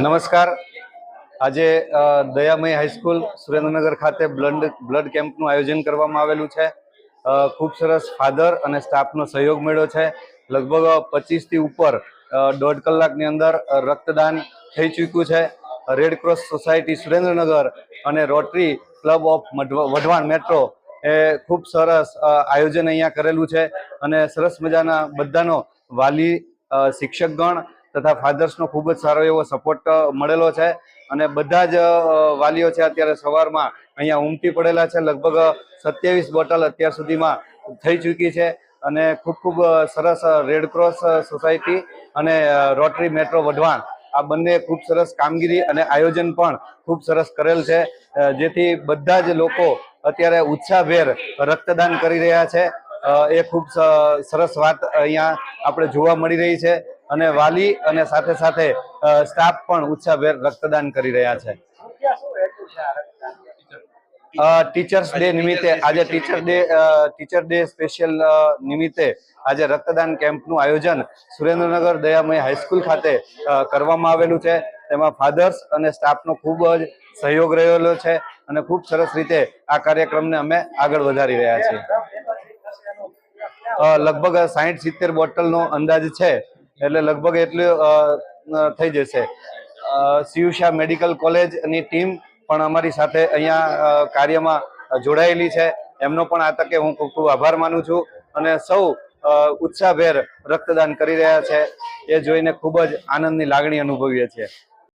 નમસ્કાર. આજે દયામય હાઈસ્કૂલ સુરેન્દ્રનગર ખાતે બ્લડ કેમ્પનું આયોજન કરવામાં આવેલું છે. ખૂબ સરસ ફાધર અને સ્ટાફનો સહયોગ મળ્યો છે. લગભગ 25થી ઉપર 1.5 કલાકની અંદર રક્તદાન થઈ ચૂક્યું છે. રેડ ક્રોસ સોસાયટી સુરેન્દ્રનગર અને Rotary club of Wadhwan metro એ ખૂબ સરસ આયોજન અહીંયા કરેલું છે અને સરસ મજાના બધાનો વાલી, શિક્ષકગણ તથા ફાધર્સનો ખૂબ જ સારો એવો સપોર્ટ મળેલો છે અને બધા જ વાલીઓ છે અત્યારે સવારમાં અહીંયા ઉમટી પડેલા છે. લગભગ 27 બોટલ અત્યાર સુધીમાં થઈ ચૂકી છે અને ખૂબ સરસ રેડક્રોસ સોસાયટી અને રોટરી મેટ્રો વઢવાણ આ બંને ખૂબ સરસ કામગીરી અને આયોજન પણ ખૂબ સરસ કરેલ છે, જેથી બધા જ લોકો અત્યારે ઉત્સાહભેર રક્તદાન કરી રહ્યા છે. એ ખૂબ સરસ વાત અહીંયા આપણે જોવા મળી રહી છે અને વાલી અને સાથે સાથે સ્ટાફ પણ ઉત્સાહભેર રક્તદાન કરી રહ્યા છે. ટીચર્સ ડે નિમિત્તે આજે ટીચર ડે સ્પેશિયલ નિમિત્તે આજે રક્તદાન કેમ્પનું આયોજન સુરેન્દ્રનગર દયામય હાઈસ્કૂલ ખાતે કરવામાં આવેલું છે. તેમાં ફાધર્સ અને સ્ટાફનો ખૂબ જ સહયોગ રહેલો છે અને ખૂબ સરસ રીતે આ કાર્યક્રમને અમે આગળ વધારી રહ્યા છીએ. લગભગ 60-70 બોટલનો અંદાજ છે, એટલે લગભગ એટલું થઈ જશે. શિવશા મેડિકલ કોલેજની ટીમ પણ અમારી સાથે અહીંયા કાર્યમાં જોડાયેલી છે. એમનો પણ આ તકે હું ખૂબ ખૂબ આભાર માનું છું અને સૌ ઉત્સાહભેર રક્તદાન કરી રહ્યા છે એ જોઈને ખૂબ જ આનંદની લાગણી અનુભવીએ છીએ.